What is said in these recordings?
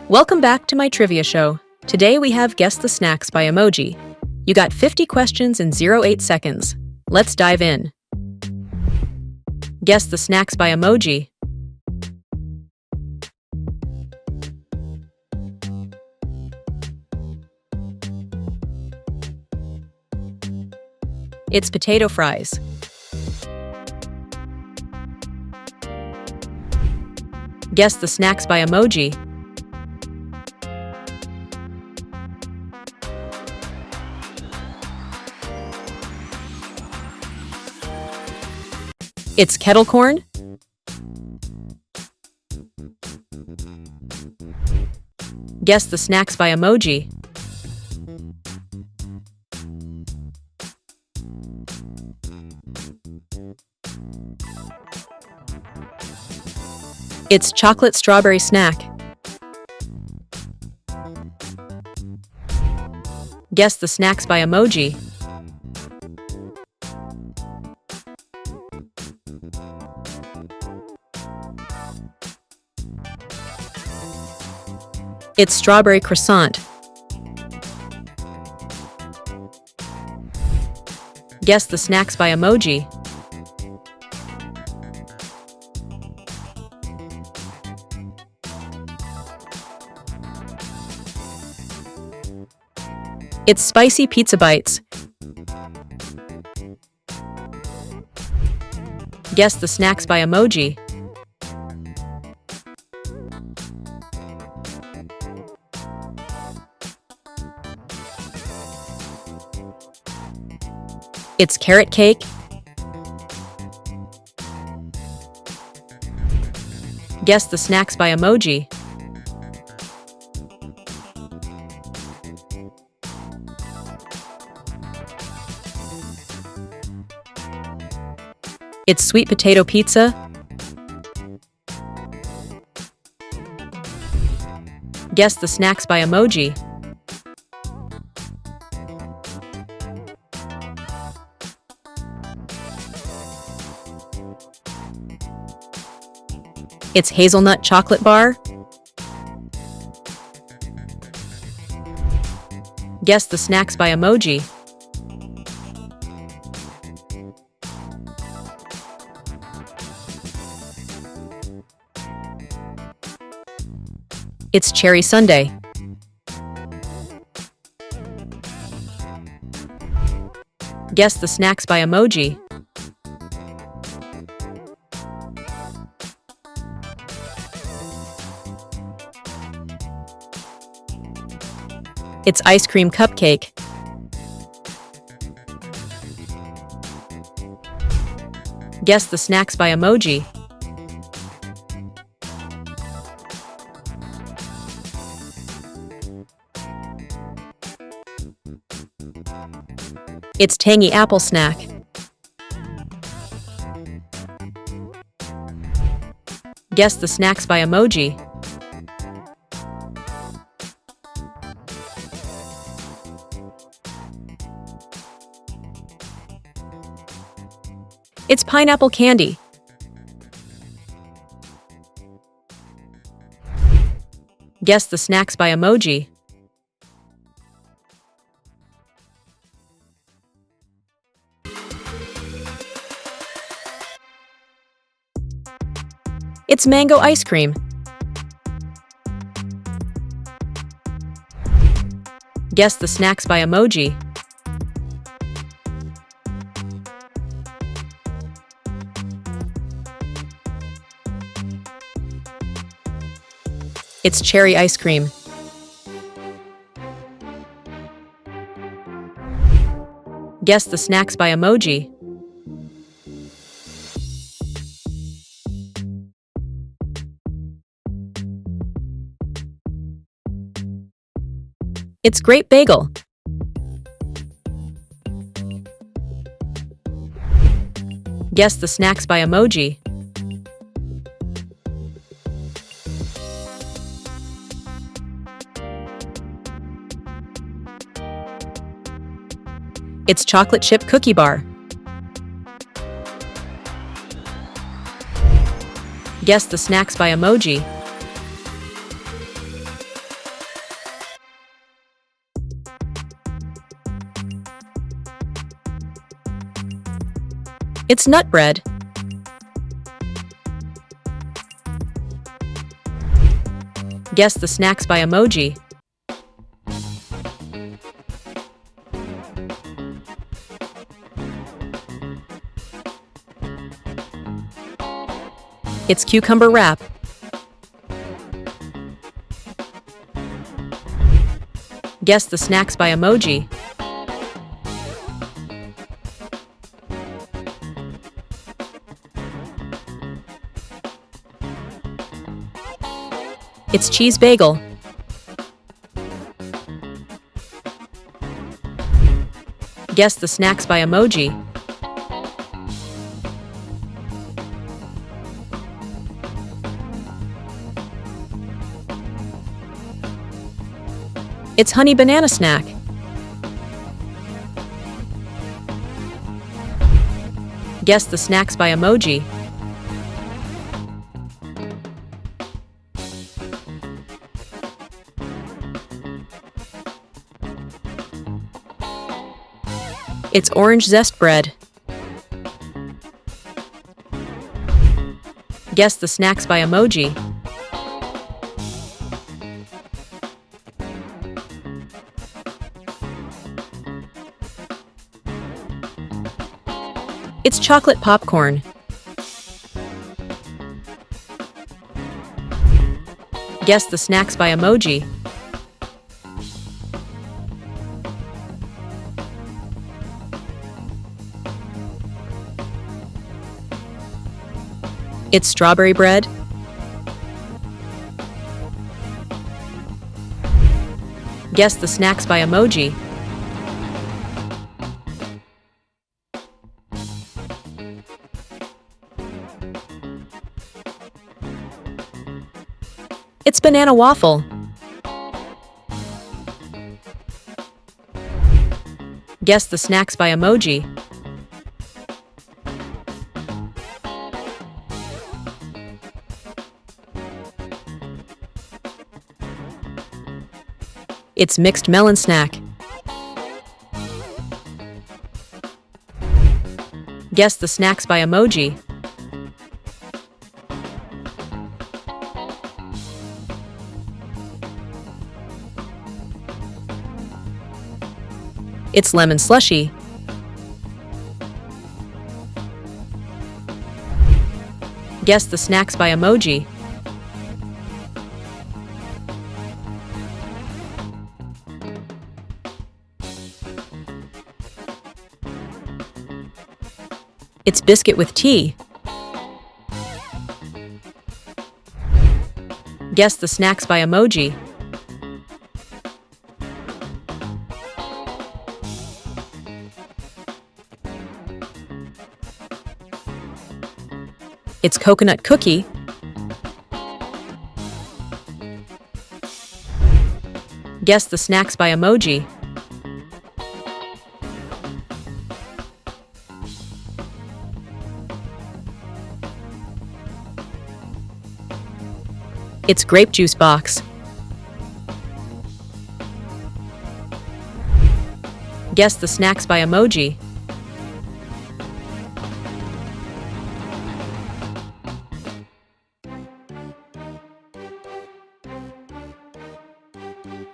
Welcome back to my trivia show. Today we have Guess the Snacks by Emoji. You got 50 questions in 08 seconds. Let's dive in. Guess the Snacks by Emoji. It's potato fries. Guess the Snacks by Emoji. It's kettle corn. Guess the Snacks by Emoji. It's chocolate strawberry snack. Guess the Snacks by Emoji. It's strawberry croissant. Guess the Snacks by Emoji. It's spicy pizza bites. Guess the Snacks by Emoji. It's carrot cake. Guess the Snacks by Emoji. It's sweet potato pizza. Guess the Snacks by Emoji. It's hazelnut chocolate bar. Guess the Snacks by Emoji. It's cherry sundae. Guess the Snacks by Emoji. It's ice cream cupcake. Guess the Snacks by Emoji. It's tangy apple snack. Guess the Snacks by Emoji. It's pineapple candy. Guess the Snacks by Emoji. It's mango ice cream. Guess the Snacks by Emoji. It's cherry ice cream. Guess the Snacks by Emoji. It's grape bagel. Guess the Snacks by Emoji. It's chocolate chip cookie bar. Guess the Snacks by Emoji. It's nut bread. Guess the snacks by emoji. It's cucumber wrap. Guess the snacks by emoji. It's cheese bagel. Guess the snacks by emoji. It's honey banana snack. Guess the snacks by emoji. It's orange zest bread. Guess the snacks by emoji. It's chocolate popcorn. Guess the snacks by emoji. It's strawberry bread. Guess the snacks by emoji. It's banana waffle. Guess the snacks by emoji. It's mixed melon snack. Guess the snacks by emoji. It's lemon slushy. Guess the snacks by emoji. It's biscuit with tea. Guess the snacks by emoji. It's coconut cookie. Guess the snacks by emoji. It's grape juice box. Guess the snacks by emoji.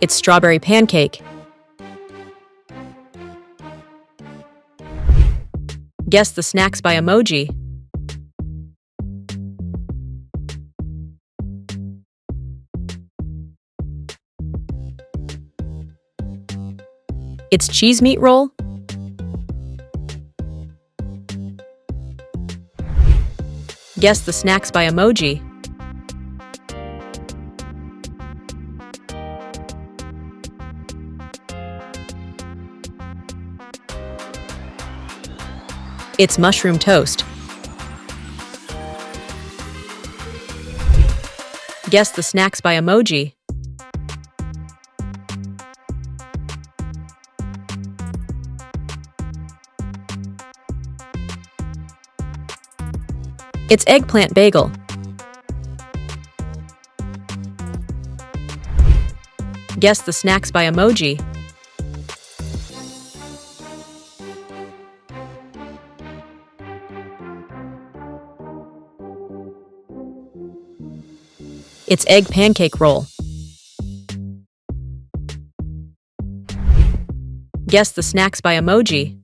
It's strawberry pancake. Guess the snacks by emoji. It's cheese meat roll. Guess the snacks by emoji. It's mushroom toast. Guess the snacks by emoji. It's eggplant bagel. Guess the snacks by emoji. It's egg pancake roll. Guess the snacks by emoji.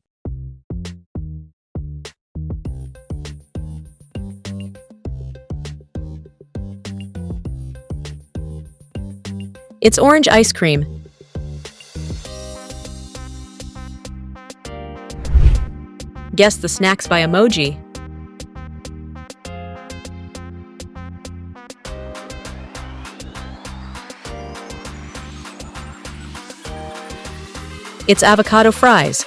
It's orange ice cream. Guess the snacks by emoji. It's avocado fries.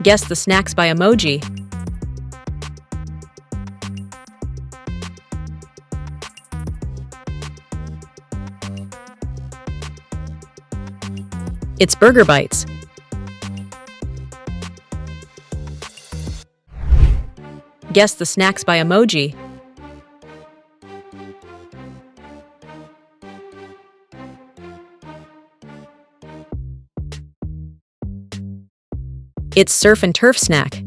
Guess the snacks by emoji. It's burger bites. Guess the snacks by emoji. It's surf and turf snack.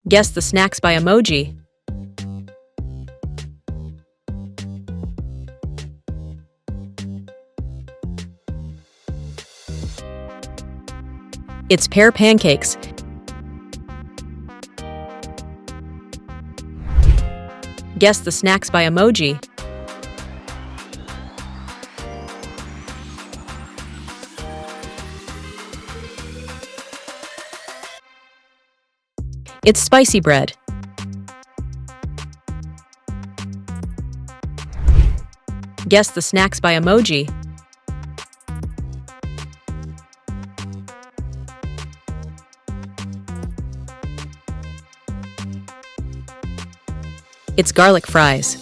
Guess the snacks by emoji. It's pear pancakes. Guess the snacks by emoji. It's spicy bread. Guess the snacks by emoji. It's garlic fries.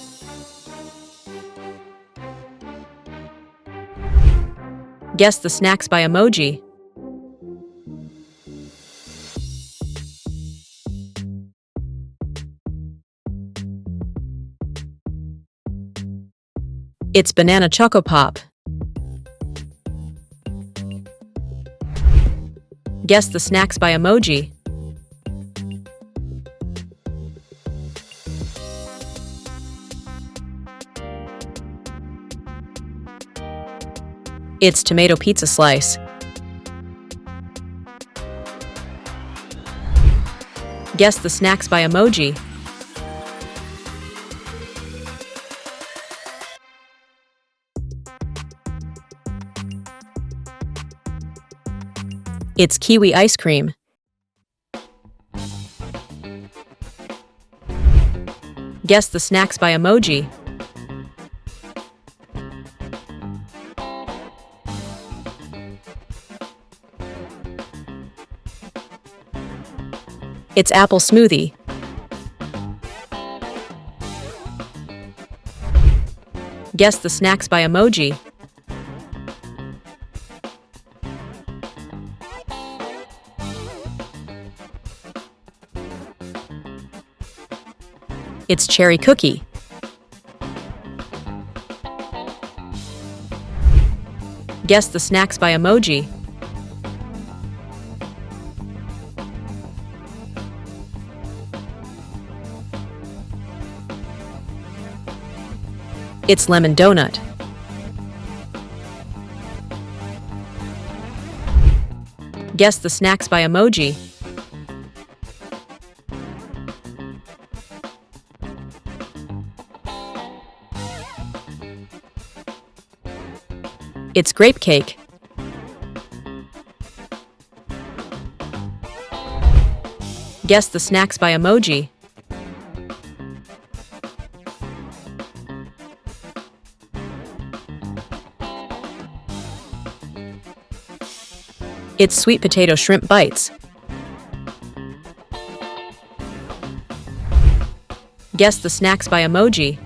Guess the snacks by emoji. It's banana choco pop. Guess the snacks by emoji. It's tomato pizza slice. Guess the snacks by emoji. It's kiwi ice cream. Guess the snacks by emoji. It's apple smoothie. Guess the snacks by emoji. It's cherry cookie. Guess the snacks by emoji. It's lemon donut. Guess the snacks by emoji. It's grape cake. Guess the snacks by emoji. It's sweet potato shrimp bites. Guess the snacks by emoji.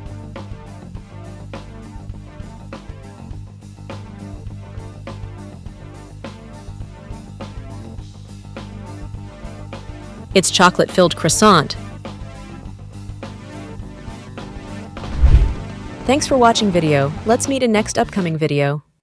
It's chocolate-filled croissant. Thanks for watching video. Let's meet in next upcoming video.